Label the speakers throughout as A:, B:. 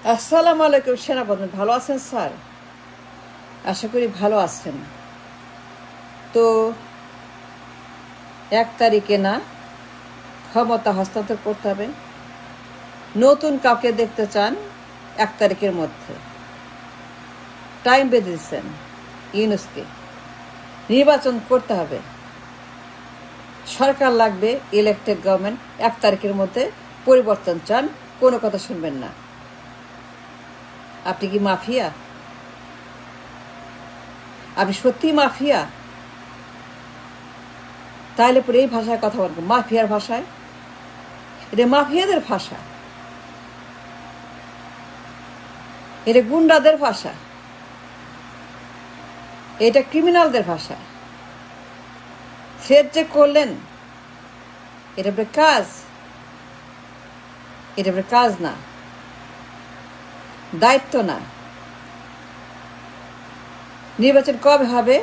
A: আসসালামু আলাইকুম সেনাপ্রধান, ভালো আছেন স্যার? আশা করি ভালো আছেন। তো 1 তারিখে না ক্ষমতা হস্তান্তর করতে হবে, নতুন কাউকে দেখতে চান 1 তারিখের মধ্যে টাইম বেঁধে দিচ্ছেন ইউনুসকে। নির্বাচন করতে হবে, সরকার লাগবে, ইলেক্টেড গভর্নমেন্ট। 1 তারিখের মধ্যে পরিবর্তন চান, কোনো কথা শুনবেন না। আপনি কি মাফিয়া? আপনি সত্যি মাফিয়া? তাইলে পরে এই ভাষায় কথা বলবেন, মাফিয়ার ভাষায়? এটা মাফিয়াদের ভাষা, এটা গুন্ডাদের ভাষা, এটা ক্রিমিনালদের ভাষা। থ্রেট যে করলেন, এটা আপনার কাজ, এটা আপনার কাজ না, দায়িত্ব না। নির্বাচন কবে হবে,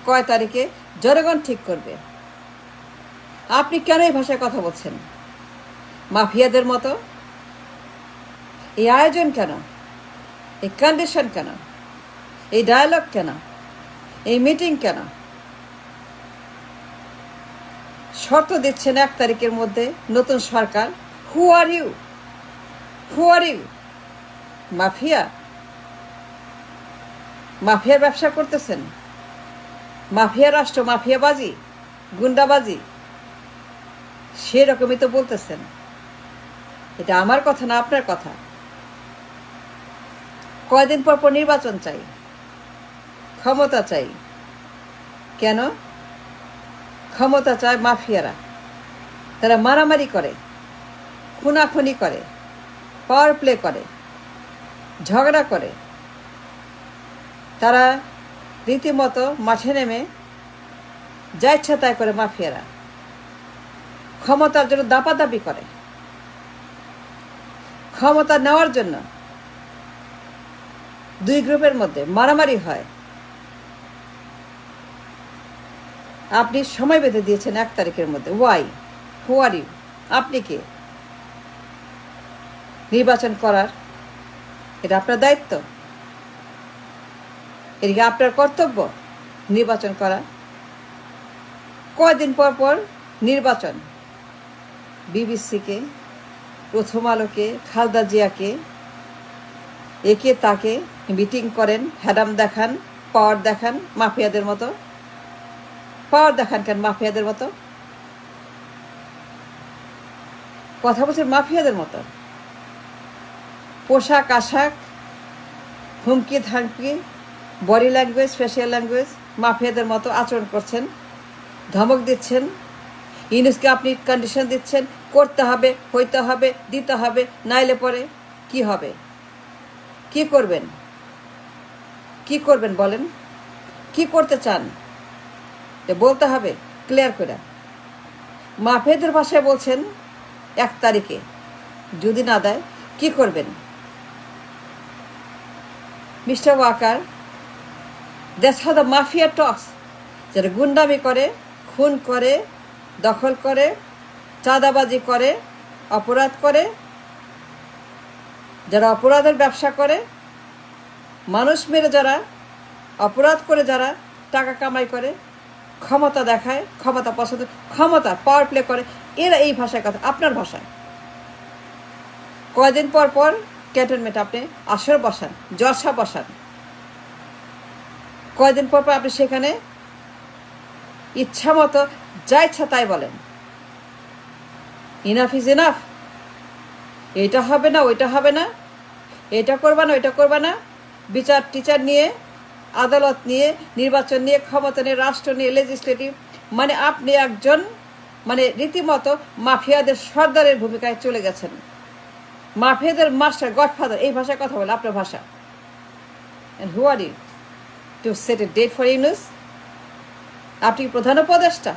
A: কয় তারিখে, জনগণ ঠিক করবে। আপনি কেন এই ভাষায় কথা বলছেন মাফিয়াদের মতো? এই আয়োজন কেন, এই কন্ডিশন কেন, এই ডায়ালগ কেন, এই মিটিং কেন? শর্ত দিচ্ছেন 1 তারিখের মধ্যে নতুন সরকার। Who are you? Who are you? Mafia? মাফিয়ার ব্যবসা করতেছেন, মাফিয়া রাষ্ট্র, মাফিয়াবাজি, গুন্ডাবাজি, সেরকমই তো বলতেছেন। এটা আমার কথা না, আপনার কথা। কয়দিন পর পর নির্বাচন চাই, ক্ষমতা চাই। কেন ক্ষমতা চায়? মাফিয়ারা, তারা মারামারি করে, খুনাখুনি করে, পাওয়ার প্লে করে, ঝগড়া করে। তারা রীতিমতো মাঠে নেমে যা ইচ্ছা তাই করে। মাফিয়ারা ক্ষমতার জন্য দাপাদাপি করে, ক্ষমতা নেওয়ার জন্য দুই গ্রুপের মধ্যে মারামারি হয়। আপনি সময় বেঁধে দিয়েছেন 1 তারিখের মধ্যে। ওয়াই? Who are you? আপনি কে নির্বাচন করার? এটা আপনার দায়িত্ব, এটা আপনার কর্তব্য নির্বাচন করা। কয়দিন পর পর নির্বাচন? বিবিসিকে, প্রথম আলোকে, খালেদা জিয়াকে, একে তাকে মিটিং করেন, হ্যাডাম দেখান, পাওয়ার দেখান মাফিয়াদের মতো। পাওয়ার দেখান কেন মাফিয়াদের মতো? কথা বলছেন মাফিয়াদের মতো। পোশাক আশাক, হুমকি ধামকি, বডি ল্যাঙ্গুয়েজ, ফেশিয়াল ল্যাঙ্গুয়েজ, মাফিয়াদের মতো আচরণ করছেন, ধমক দিচ্ছেন। ইউনুসকে আপনি কন্ডিশন দিচ্ছেন, করতে হবে, হইতে হবে, দিতে হবে, নাইলে পরে কি হবে? কি করবেন? কি করবেন বলেন? কি করতে চান বলতে হবে ক্লিয়ার করে। মাফিয়াদের ভাষায় বলছেন 1 তারিখে যদি না দেয় কি করবেন? Mister Walker, that's how the mafia talks. যারা গুন্ডামি করে, খুন করে, দখল করে, চাঁদাবাজি করে, অপরাধ করে, যারা অপরাধের ব্যবসা করে, মানুষ মেরে যারা অপরাধ করে, যারা টাকা কামাই করে, ক্ষমতা দেখায়, ক্ষমতা পছন্দ, ক্ষমতা পাওয়ার প্লে করে, এরা এই ভাষায় কথা। আপনার ভাষায় কয়দিন পর পর ক্যান্টনমেন্ট আপনি আসর বসান, জলসা বসান। কয়দিন পর পর আপনি সেখানে ইচ্ছা মতো যা ইচ্ছা তাই বলেন। Enough is enough. এটা হবে না, ওইটা হবে না, এটা করবা না, ওইটা করবা না। বিচার টিচার নিয়ে, আদালত নিয়ে, নির্বাচন নিয়ে, ক্ষমতা নিয়ে, রাষ্ট্র নিয়ে, লেজিসলেটিভ, মানে আপনি একজন রীতিমতো মাফিয়াদের সর্দারের ভূমিকায় চলে গেছেন। মাফিয়াদের মাস্টার, গডফাদার, এই ভাষায় কথা বলে আপনার ভাষা। And who are you to set a date for Yunus? আপনি প্রধান উপদেষ্টা?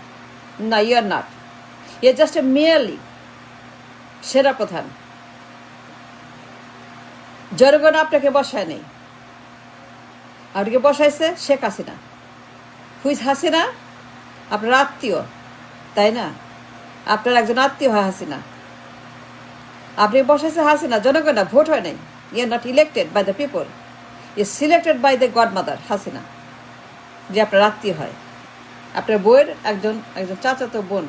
A: না, you are not. You are just a merely সেরা প্রধান। জনগণ আপনাকে বসায় নেই, আপনাকে বসাইছে শেখ হাসিনা। হুইজ হাসিনা? আপনার আত্মীয়, তাই না? আপনার একজন আত্মীয় হয় হাসিনা। আপনি বসাইছে হাসিনা, জনগণ না, ভোট হয় নাই। You are not elected by the people, you selected by the godmother Hasina, যে আপনার আত্মীয় হয়। আপনার বউয়ের একজন চাচাতো বোন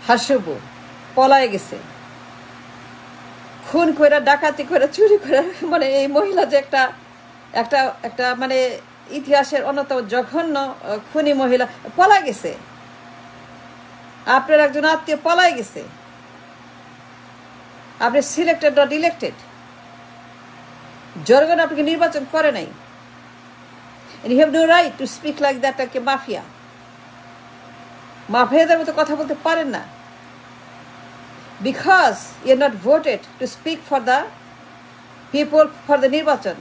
A: হাসবু পলায় গেছে, খুন করে, ডাকাতি করে, চুরি করে, মানে এই মহিলা যে একটা একটা একটা মানে ইতিহাসের অন্যতম জঘন্য খুনি মহিলা পলায় গেছে। আপনার একজন আত্মীয় পলায় গেছে, আপনি সিলেক্টেড নট ইলেক্টেড। জনগণ আপনাকে নির্বাচন করে নাই। And you have no right to speak like that like a mafia. মাফিয়াদের মতো কথা বলতে পারেন না, because you are not voted to speak for the people for the নির্বাচন।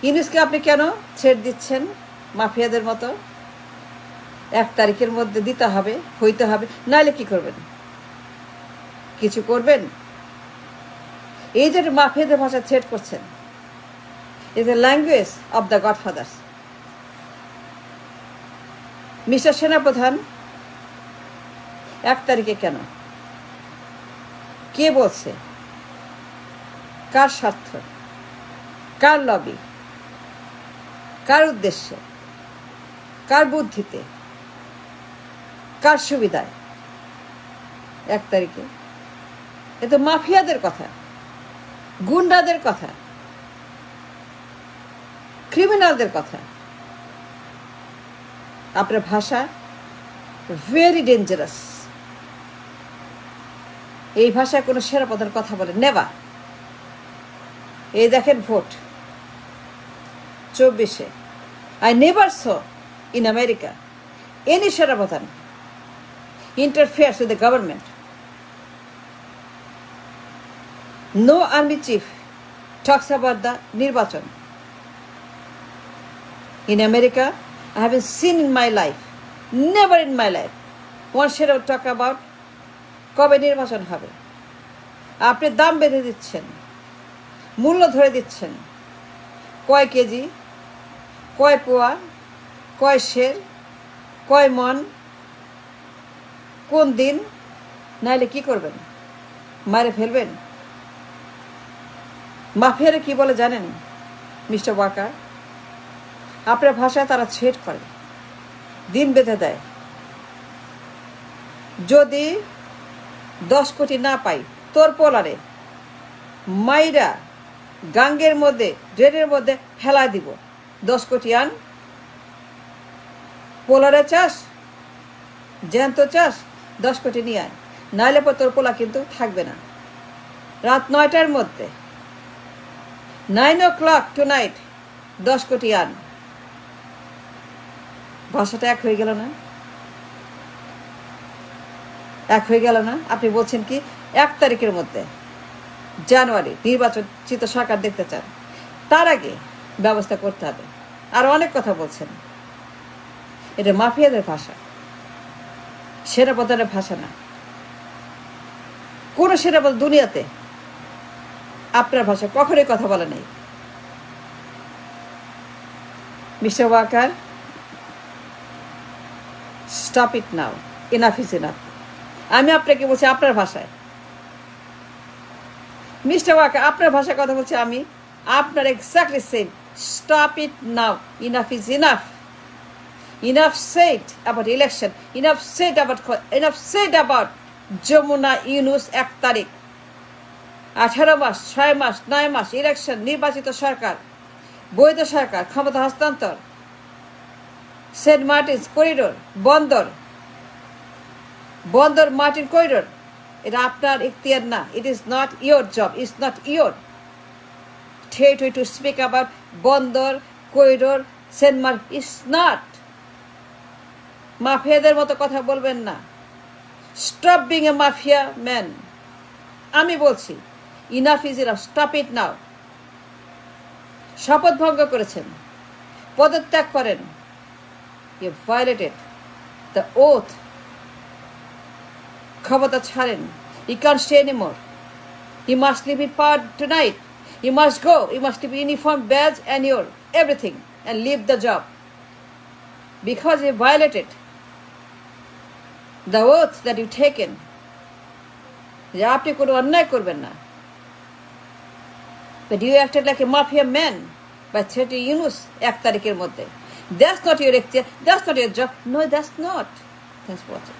A: ইউনূসকে আপনি কেন ছেড়ে দিচ্ছেন মাফিয়াদের মতো? 1 তারিখের মধ্যে দিতে হবে, হইতে হবে, নাহলে কি করবেন? কিছু করবেন? এই যে মাফিয়াদের ভাষা ছেড় করছেন, is a language of the godfathers. Mister সেনাপ্রধান 1 তারিখে কেন? কে বলছে? কার স্বার্থ? কার লবি? কার উদ্দেশ্যে? কার বুদ্ধিতে? কার সুবিধায় 1 তারিখে? এ তো মাফিয়াদের কথা, গুন্ডাদের কথা, ক্রিমিনালদের কথা। আপনার ভাষা ভেরি ডেঞ্জারাস। এই ভাষায় কোনো সেনাপ্রধান কথা বলে নেবা। এই দেখেন vote 24-এ, I never saw in America any সেনাপ্রধান interferes with the government. No army chief talks about the নির্বাচন। In America, I haven't seen in my life, never in my life, one sheriff talk about কবে নির্বাচন হবে। আপনি দাম বেঁধে দিচ্ছেন, মূল্য ধরে দিচ্ছেন, কয় কেজি, কয় পোয়া, কয় সের, কয় মন, কোন দিন, নাইলে কি করবেন? মারে ফেলবেন? মাফিয়ারা কি বলে জানেন মিস্টার ওয়াকার? আপনার ভাষায় তারা ছেদ করে, দিন বেঁধে দেয়। যদি 10 কোটি না পাই, তোর পোলারে মাইরা গাঙ্গের মধ্যে, ড্রেনের মধ্যে ফেলা দিব। 10 কোটি আন, পোলারে চাষ, জ্যান্ত চাষ, 10 কোটি নিয়ে আয়, নাহলে পর তোর পোলা কিন্তু থাকবে না। রাত 9টার মধ্যে, 9 o'clock tonight, 10 কোটি আন। ভাষাটা এক হয়ে গেল না? এক হয়ে গেল না? আপনি বলছেন কি 1 তারিখের মধ্যে জানুয়ারি নির্বাচিত সরকার দেখতে চান, তার আগে ব্যবস্থা করতে হবে। আর অনেক কথা বলছেন। এটা মাফিয়াদের ভাষা, সেনাপ্রধানের ভাষা না। কোন সেনাপ্রধান দুনিয়াতে আপনার ভাষা কখনোই কথা বলে নাই। Mister Waker, stop it now, enough is enough. আমি আপনাকে বলছি আপনার ভাষায়। মিস্টার ওয়াকার, আপনার ভাষায় কথা বলছি আমি, আপনার exactly same. Stop it now, enough is enough. Enough said about election, enough said about Jamuna Yunus. 1 তারিখ, 18 মাস, 6 মাস, 9 মাস ইলেকশন, নির্বাচিত সরকার, বৈধ সরকার, ক্ষমতা হস্তান্তর, সেন্ট মার্টিন করিডোর, বন্দর মার্টিন করিডোর, এটা আপনার ইখতিয়ার না। It is not your job, it's not your territory to speak about বন্দর, corridor, Saint Martin. It's not. মাফিয়াদের মতো কথা বলবেন না। Stop being a mafia man. আমি বলছি enough is enough, stop it now. শপথ ভঙ্গ করেছেন, পদত্যাগ করেন। You violated the oath. ক্ষমতা ছাড়েন। You can't stay anymore. You must leave in power tonight. You must go. You must leave uniform, badge and your everything and leave the job. Because you violated the oath that you've taken. যে আপনি কোনো অন্যায় করবেন না। But you acted like a mafia man by threatening Yunus 1 তারিখের মধ্যে. That's not your job. No, that's not. Thanks for watching.